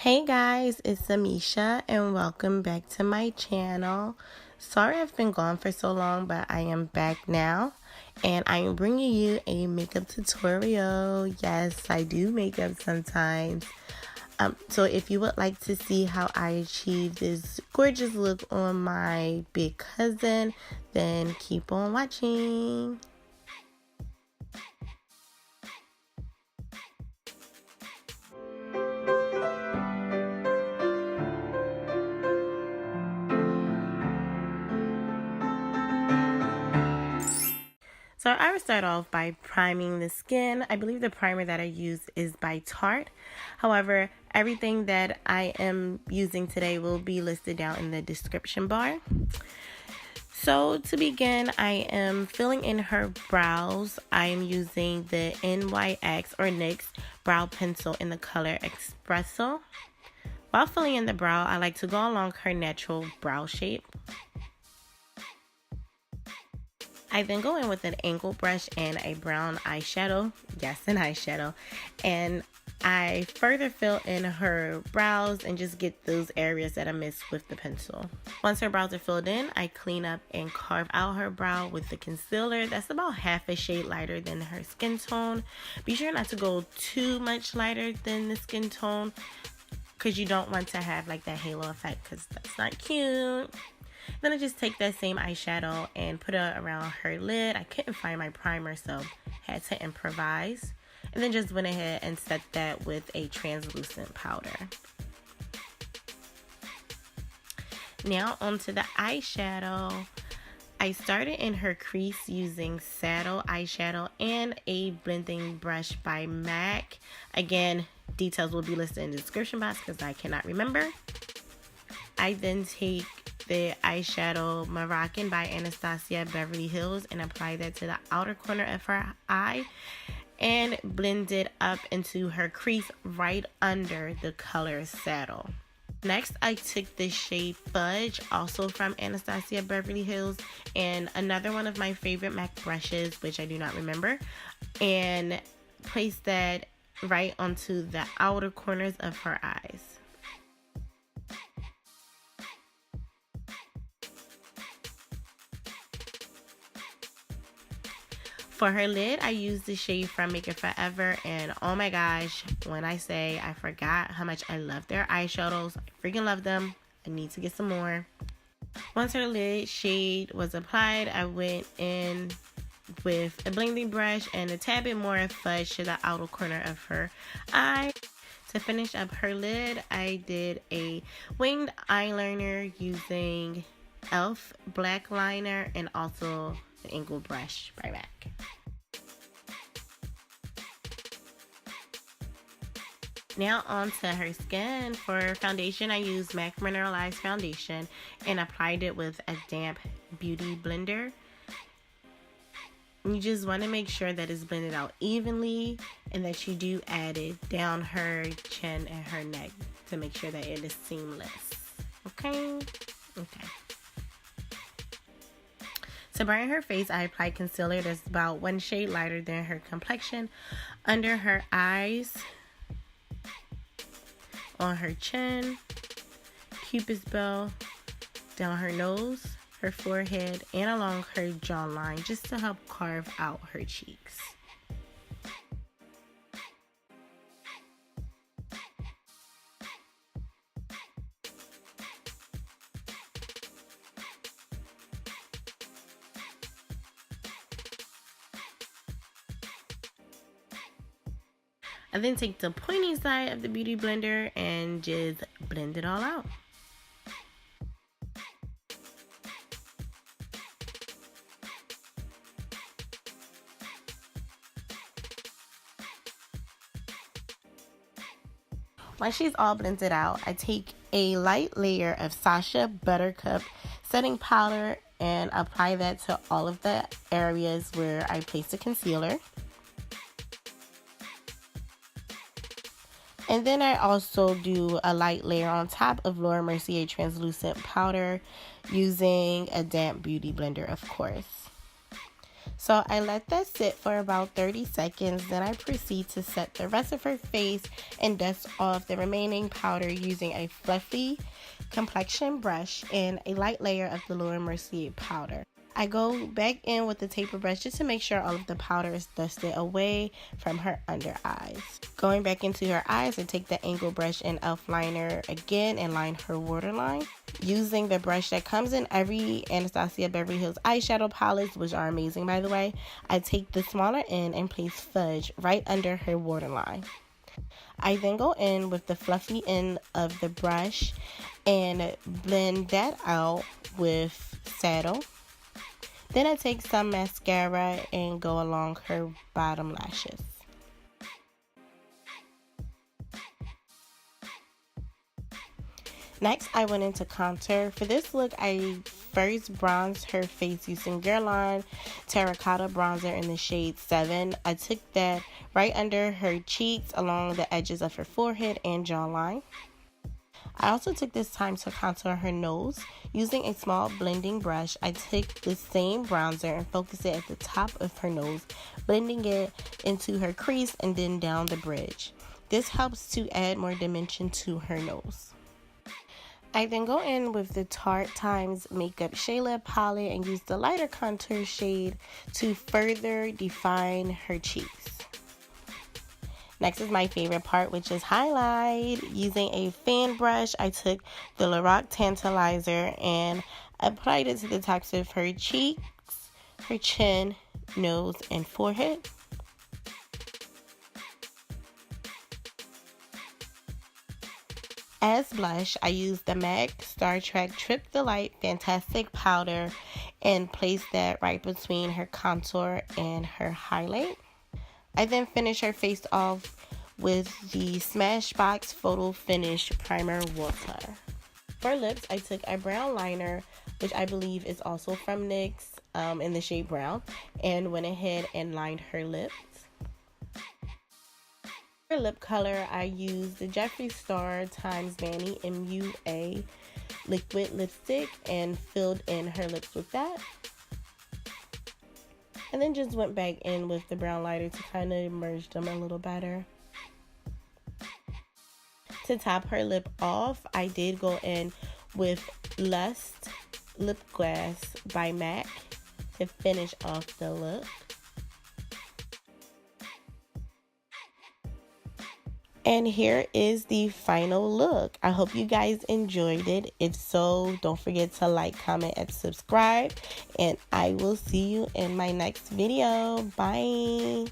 Hey guys, it's Amisha and welcome back to my channel. Sorry I've been gone for so long, but I am back now and I am bringing you a makeup tutorial. Yes, I do makeup sometimes. So if you would like to see how I achieve this gorgeous look on my big cousin, then keep on watching. So I would start off by priming the skin. I believe the primer that I use is by Tarte. However, everything that I am using today will be listed down in the description bar. So to begin, I am filling in her brows. I am using the NYX or NYX brow pencil in the color Expresso. While filling in the brow, I like to go along her natural brow shape. I then go in with an angled brush and a brown eyeshadow. Yes, an eyeshadow. And I further fill in her brows and just get those areas that I missed with the pencil. Once her brows are filled in, I clean up and carve out her brow with the concealer. That's about half a shade lighter than her skin tone. Be sure not to go too much lighter than the skin tone because you don't want to have like that halo effect because that's not cute. Then I just take that same eyeshadow and put it around her lid. I couldn't find my primer, so had to improvise. And then just went ahead and set that with a translucent powder. Now onto the eyeshadow. I started in her crease using saddle eyeshadow and a blending brush by MAC. Again, details will be listed in the description box because I cannot remember. I then take the eyeshadow Moroccan by Anastasia Beverly Hills and apply that to the outer corner of her eye and blend it up into her crease right under the color saddle. Next, I took the shade Fudge, also from Anastasia Beverly Hills, and another one of my favorite MAC brushes, which I do not remember, and placed that right onto the outer corners of her eyes. For her lid, I used the shade from Make It Forever, and oh my gosh, when I say I forgot how much I love their eyeshadows, I freaking love them. I need to get some more. Once her lid shade was applied, I went in with a blending brush and a tad bit more Fudge to the outer corner of her eye. To finish up her lid, I did a winged eyeliner using e.l.f. black liner and also the angled brush by MAC. Now on to her skin. For foundation, I used MAC Mineralize Foundation and applied it with a damp beauty blender. You just want to make sure that it's blended out evenly and that you do add it down her chin and her neck to make sure that it is seamless. Okay? Okay. To brighten her face, I applied concealer that's about one shade lighter than her complexion under her eyes, on her chin, cupid's bow, down her nose, her forehead, and along her jawline just to help carve out her cheeks. I then take the pointy side of the beauty blender and just blend it all out. Once she's all blended out, I take a light layer of Sacha Buttercuper setting powder and apply that to all of the areas where I placed the concealer. And then I also do a light layer on top of Mercier translucent powder using a damp beauty blender, of course. So I let that sit for about 30 seconds. Then I proceed to set the rest of her face and dust off the remaining powder using a fluffy complexion brush and a light layer of the Lower Mercier powder. I go back in with the taper brush just to make sure all of the powder is dusted away from her under eyes. Going back into her eyes, I take the angle brush and e.l.f. liner again and line her waterline. Using the brush that comes in every Anastasia Beverly Hills eyeshadow palettes, which are amazing by the way, I take the smaller end and place Fudge right under her waterline. I then go in with the fluffy end of the brush and blend that out with Saddle. Then I take some mascara and go along her bottom lashes. Next, I went into contour. For this look, I first bronzed her face using Guerlain Terracotta bronzer in the shade 7. I took that right under her cheeks, along the edges of her forehead and jawline. I also took this time to contour her nose. Using a small blending brush, I took the same bronzer and focused it at the top of her nose, blending it into her crease and then down the bridge. This helps to add more dimension to her nose. I then go in with the Tarte x MakeupShayla palette and use the lighter contour shade to further define her cheeks. Next is my favorite part, which is highlight. Using a fan brush, I took the Lorac Tantalizer and applied it to the tops of her cheeks, her chin, nose, and forehead. As blush, I used the MAC Star Trek Trip the Light Fantastic Powder and placed that right between her contour and her highlight. I then finished her face off with the Smashbox Photo Finish Primer Water. For lips, I took a brown liner, which I believe is also from NYX in the shade brown, and went ahead and lined her lips. For lip color, I used the Jeffree Star x Manny MUA liquid lipstick and filled in her lips with that. And then just went back in with the brown lighter to kind of merge them a little better. To top her lip off, I did go in with Lust Lip Gloss by MAC to finish off the look. And here is the final look. I hope you guys enjoyed it. If so, don't forget to like, comment, and subscribe. And I will see you in my next video. Bye.